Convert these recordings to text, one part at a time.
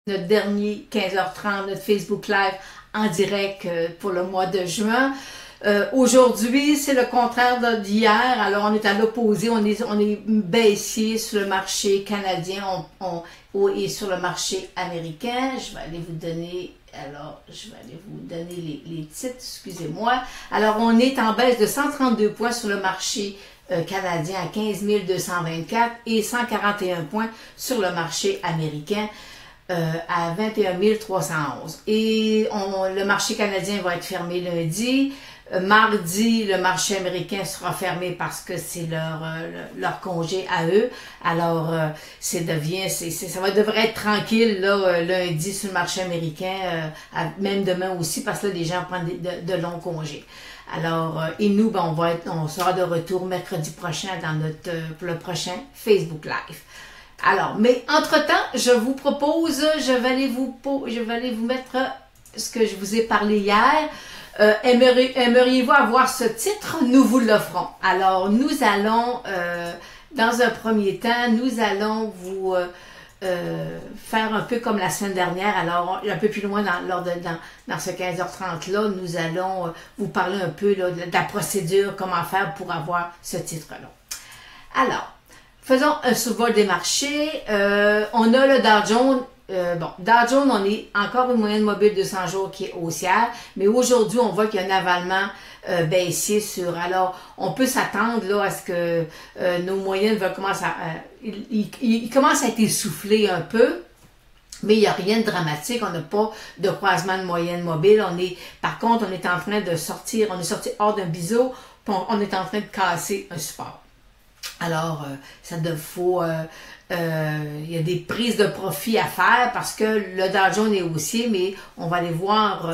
notre dernier 15h30, notre Facebook Live en direct pour le mois de juin. Aujourd'hui, c'est le contraire d'hier. Alors, on est à l'opposé. On est baissier sur le marché canadien et sur le marché américain. Je vais aller vous donner... les titres, excusez-moi. Alors, on est en baisse de 132 points sur le marché canadien à 15 224 et 141 points sur le marché américain à 21 311. Et le marché canadien va être fermé lundi. Mardi, le marché américain sera fermé parce que c'est leur congé à eux. Alors, ça devrait être tranquille là, lundi sur le marché américain, même demain aussi, parce que là, les gens prennent de longs congés. Alors, et nous, ben, on sera de retour mercredi prochain pour le prochain Facebook Live. Alors, mais entre-temps, je vous propose, je vais aller vous mettre ce que je vous ai parlé hier. Aimeriez-vous avoir ce titre? Nous vous l'offrons. Alors, nous allons, dans un premier temps, nous allons vous faire un peu comme la semaine dernière. Alors, un peu plus loin dans ce 15h30-là, nous allons vous parler un peu là, de la procédure, comment faire pour avoir ce titre-là. Alors, faisons un survol des marchés. On a le Dow Jones. Dow Jones, on est encore une moyenne mobile de 200 jours qui est haussière, mais aujourd'hui, on voit qu'il y a un avalement baissier sur. Alors, on peut s'attendre là à ce que nos moyennes vont commencer ils commencent à être essoufflés un peu. Mais il n'y a rien de dramatique, on n'a pas de croisement de moyenne mobile. Par contre, on est en train de sortir, on est sorti hors d'un biseau, puis on est en train de casser un support. Alors, il y a des prises de profit à faire parce que le Dow Jones est haussier, mais on va aller voir,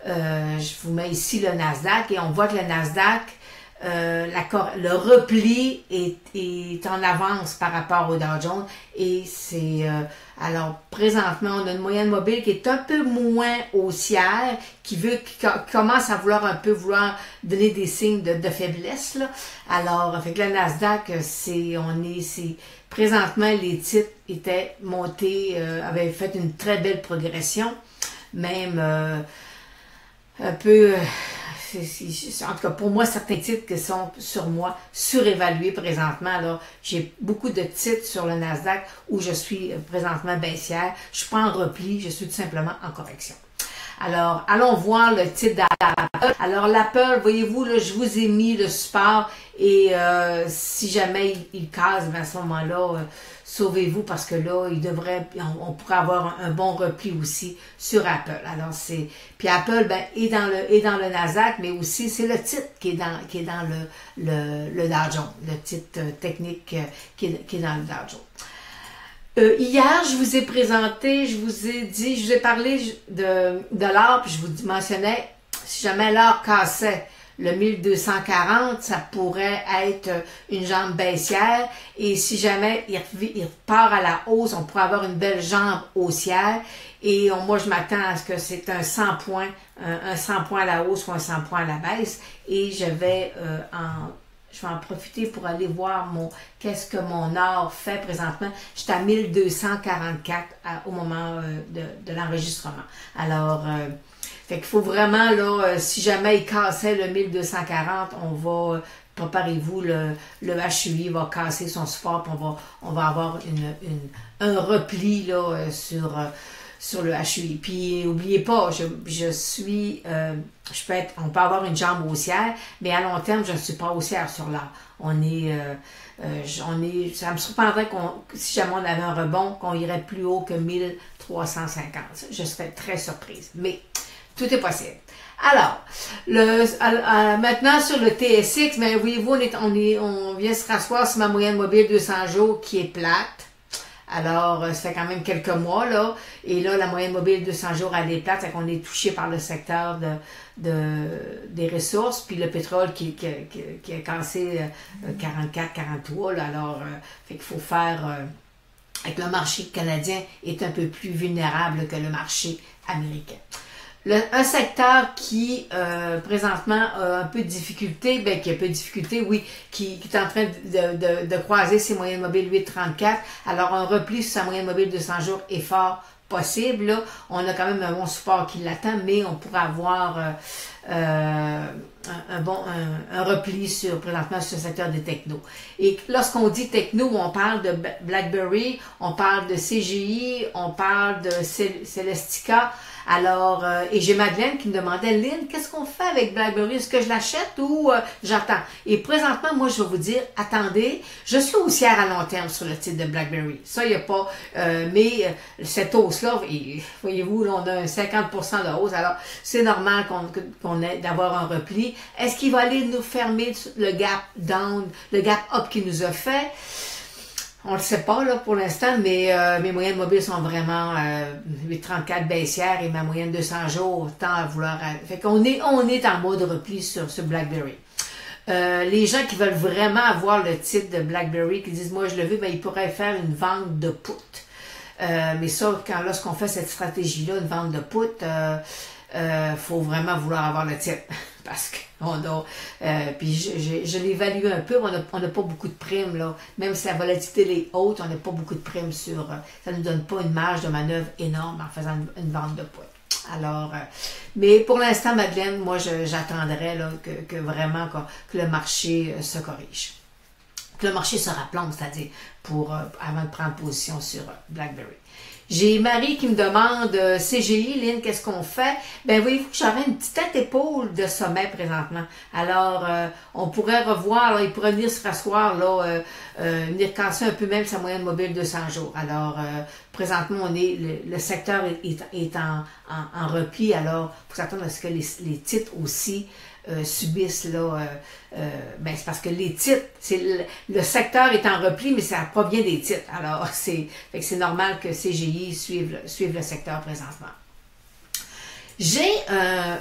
je vous mets ici le Nasdaq et on voit que le Nasdaq, le repli est en avance par rapport au Dow Jones et alors présentement on a une moyenne mobile qui est un peu moins haussière, qui commence à vouloir donner des signes de faiblesse là. Alors avec le Nasdaq présentement les titres étaient montés, avaient fait une très belle progression, même un peu en tout cas, pour moi, certains titres qui sont sur moi surévalués présentement. Alors, j'ai beaucoup de titres sur le Nasdaq où je suis présentement baissière. Je suis pas en repli, je suis tout simplement en correction. Alors, allons voir le titre d'Apple. Alors, l'Apple, voyez-vous, là, je vous ai mis le support et si jamais il casse, ben, à ce moment-là, sauvez-vous parce que là, on pourrait avoir un bon repli aussi sur Apple. Alors, puis Apple, ben, est dans le Nasdaq, mais aussi, c'est le titre qui est dans le Dow Jones, le titre technique qui est dans le Dow Jones. Hier, je vous ai parlé de l'or, puis je vous mentionnais, si jamais l'or cassait le 1240, ça pourrait être une jambe baissière, et si jamais il repart à la hausse, on pourrait avoir une belle jambe haussière, et moi je m'attends à ce que c'est un 100 points à la hausse ou un 100 points à la baisse, et je vais en profiter pour aller voir qu'est-ce que mon or fait présentement. J'étais à 1244 au moment de l'enregistrement. Alors, fait qu'il faut vraiment, là, si jamais il cassait le 1240, préparez-vous, le HUI va casser son support, puis on va avoir un repli là, sur le HUI. Puis n'oubliez pas, on peut avoir une jambe haussière, mais à long terme, je ne suis pas haussière sur l'or. Ça me surprendrait si jamais on avait un rebond, qu'on irait plus haut que 1350. Je serais très surprise. Mais tout est possible. Alors, maintenant sur le TSX, ben, voyez-vous, on vient se rasseoir sur ma moyenne mobile 200 jours qui est plate. Alors, ça fait quand même quelques mois, là. Et là, la moyenne mobile 200 jours, elle est plate, fait qu'on est touché par le secteur des ressources, puis le pétrole qui a cassé 44-43, là. Alors, fait qu'il faut faire... avec le marché canadien est un peu plus vulnérable que le marché américain. Un secteur qui, présentement, a un peu de difficulté, qui a un peu de difficulté, oui, qui est en train de croiser ses moyennes mobiles 8,34. Alors, un repli sur sa moyenne mobile de 200 jours est fort possible. Là. On a quand même un bon support qui l'attend, mais on pourrait avoir un repli présentement sur le secteur des technos. Et lorsqu'on dit techno, on parle de BlackBerry, on parle de CGI, on parle de Celestica. Alors, et j'ai Madeleine qui me demandait, Lynn, qu'est-ce qu'on fait avec BlackBerry? Est-ce que je l'achète ou j'attends? Et présentement, moi, je vais vous dire, attendez, je suis haussière à long terme sur le titre de BlackBerry. Ça, il n'y a pas, mais cette hausse-là, voyez-vous, là, on a un 50% de hausse, alors c'est normal qu'on ait d'avoir un repli. Est-ce qu'il va aller nous fermer le gap down, le gap up qu'il nous a fait? On ne le sait pas là pour l'instant, mais mes moyennes mobiles sont vraiment 8,34 baissières et ma moyenne 200 jours tend à vouloir... Fait qu'on est en mode repli sur BlackBerry. Les gens qui veulent vraiment avoir le titre de BlackBerry, qui disent « Moi, je le veux », ben, ils pourraient faire une vente de put. Mais ça, lorsqu'on fait cette stratégie-là, une vente de put, faut vraiment vouloir avoir le titre. Parce qu'on a, puis je l'évalue un peu, on n'a pas beaucoup de primes, là. Même si la volatilité est haute, on n'a pas beaucoup de primes sur, ça ne nous donne pas une marge de manœuvre énorme en faisant une vente de poids. Alors, mais pour l'instant, Madeleine, moi, j'attendrai là, que vraiment que le marché se corrige. Que le marché se raplombe, c'est-à-dire avant de prendre position sur BlackBerry. J'ai Marie qui me demande CGI, Lynn, qu'est-ce qu'on fait? Ben voyez-vous que j'aurais une petite tête-épaule de sommet présentement. Alors, on pourrait revoir, là, il pourrait venir se rasseoir, là, venir casser un peu même sa moyenne mobile de 200 jours. Alors, présentement, le secteur est en repli, alors il faut s'attendre à ce que les titres aussi subissent là, ben c'est parce que les titres, le secteur est en repli, mais ça provient des titres. Alors, c'est normal que CGI suive le secteur présentement.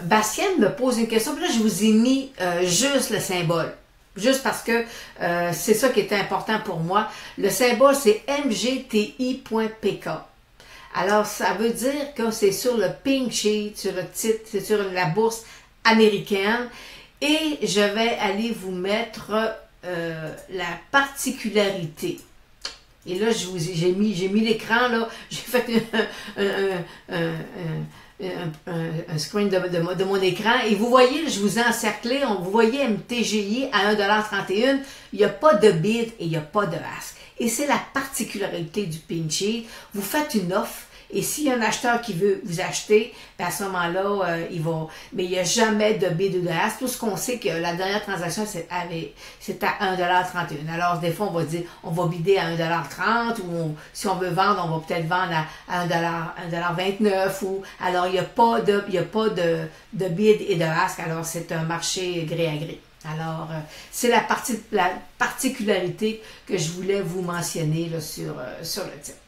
Bastien me pose une question, puis là, je vous ai mis juste le symbole. Juste parce que c'est ça qui était important pour moi. Le symbole, c'est MGTI.PK. Alors, ça veut dire que c'est sur le pink sheet, sur le titre, c'est sur la bourse américaine. Et je vais aller vous mettre la particularité. Et là, j'ai mis l'écran, là, j'ai fait un screen de mon écran. Et vous voyez, je vous ai encerclé, vous voyez MTGI à 1,31 $. Il n'y a pas de bid et il n'y a pas de ask. Et c'est la particularité du pink sheet. Vous faites une offre. Et s'il y a un acheteur qui veut vous acheter, à ce moment-là, mais il n'y a jamais de bid ou de ask. Tout ce qu'on sait que la dernière transaction, c'est à 1,31 $. Alors, des fois, on va dire, on va bider à 1,30 $, ou si on veut vendre, on va peut-être vendre à 1,29 $. Alors, il n'y a pas de bid et de ask. Alors, c'est un marché gré à gré. Alors, c'est la particularité que je voulais vous mentionner là, sur le titre.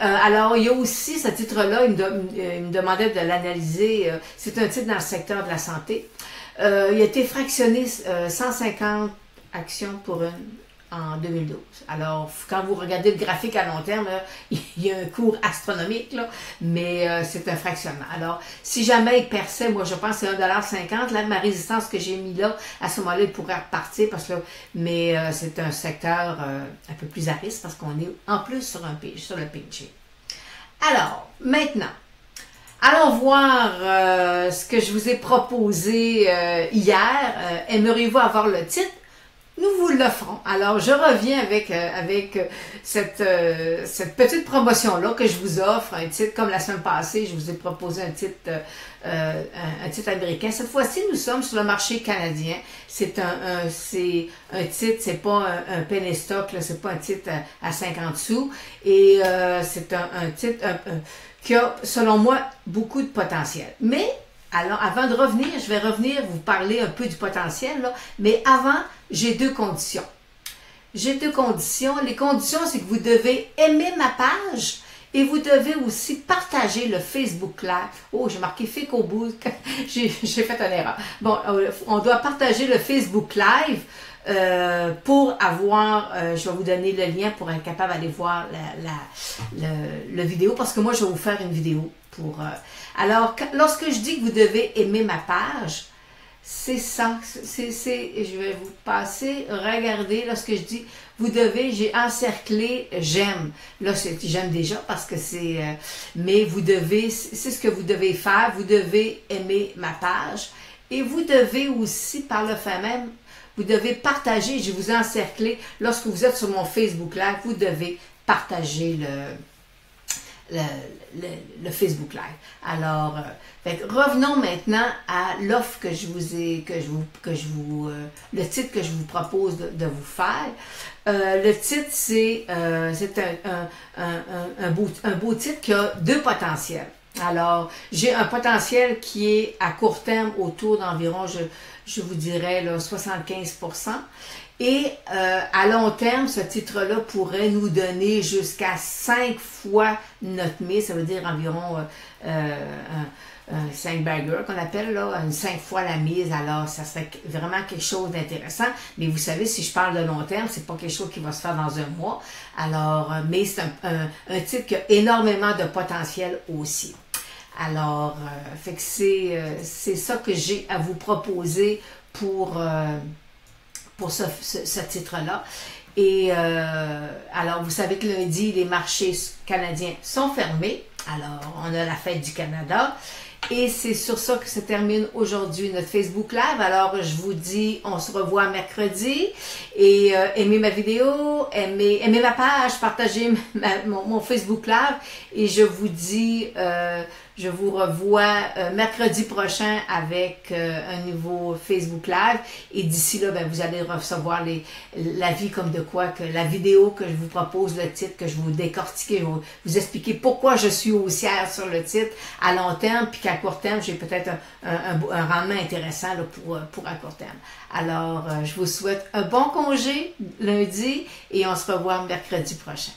Alors, il y a aussi ce titre-là, il me demandait de l'analyser. C'est un titre dans le secteur de la santé. Il a été fractionné 150 actions pour une en 2012. Alors, quand vous regardez le graphique à long terme, là, il y a un cours astronomique, là, mais c'est un fractionnement. Alors, si jamais il perçait, moi je pense que c'est 1,50 $, là, ma résistance que j'ai mis là, à ce moment-là, il pourrait repartir, mais c'est un secteur un peu plus à risque parce qu'on est en plus sur le pink sheet. Alors, maintenant, allons voir ce que je vous ai proposé hier. Aimeriez-vous avoir le titre? Nous vous l'offrons. Alors, je reviens avec cette petite promotion-là que je vous offre, un titre comme la semaine passée, je vous ai proposé un titre américain. Cette fois-ci, nous sommes sur le marché canadien. C'est un titre, c'est pas un penny stock, là, c'est pas un titre à 50 sous. Et c'est un titre qui a, selon moi, beaucoup de potentiel. Mais, alors, avant de revenir, je vais revenir vous parler un peu du potentiel, là, mais avant, j'ai deux conditions. J'ai deux conditions. Les conditions, c'est que vous devez aimer ma page et vous devez aussi partager le Facebook Live. Oh, j'ai marqué fake au bout. J'ai fait une erreur. Bon, on doit partager le Facebook Live pour avoir, je vais vous donner le lien pour être capable d'aller voir la vidéo, parce que moi, je vais vous faire une vidéo pour... alors, lorsque je dis que vous devez aimer ma page, c'est ça. Je vais vous passer, regardez, là, ce que je dis, vous devez, j'ai encerclé j'aime. Là, j'aime déjà parce que c'est, mais vous devez, c'est ce que vous devez faire, vous devez aimer ma page et vous devez aussi, par le fait même, vous devez partager, je vous ai encerclé, lorsque vous êtes sur mon Facebook Live, vous devez partager le Facebook Live. Alors, revenons maintenant à l'offre que je vous ai, le titre que je vous propose de vous faire. Le titre, c'est un beau titre qui a deux potentiels. Alors, j'ai un potentiel qui est à court terme autour d'environ, je vous dirais, là, 75%. Et à long terme, ce titre-là pourrait nous donner jusqu'à 5 fois notre mise, ça veut dire environ un 5 bagger qu'on appelle, là, 5 fois la mise. Alors, ça serait vraiment quelque chose d'intéressant. Mais vous savez, si je parle de long terme, c'est pas quelque chose qui va se faire dans un mois. Alors, mais c'est un titre qui a énormément de potentiel aussi. Alors, fait que c'est ça que j'ai à vous proposer pour ce titre-là. Et alors, vous savez que lundi, les marchés canadiens sont fermés. Alors, on a la fête du Canada. Et c'est sur ça que se termine aujourd'hui notre Facebook Live. Alors, je vous dis, on se revoit mercredi. Et aimez ma vidéo, aimez ma page, partagez mon Facebook Live. Et je vous dis, je vous revois mercredi prochain avec un nouveau Facebook Live. Et d'ici là, ben, vous allez recevoir l'avis comme de quoi que la vidéo que je vous propose, le titre, que je vous décortique, je vais vous expliquer pourquoi je suis haussière sur le titre à long terme, puis qu'à court terme, j'ai peut-être un rendement intéressant là, pour à court terme. Alors, je vous souhaite un bon congé lundi et on se revoit mercredi prochain.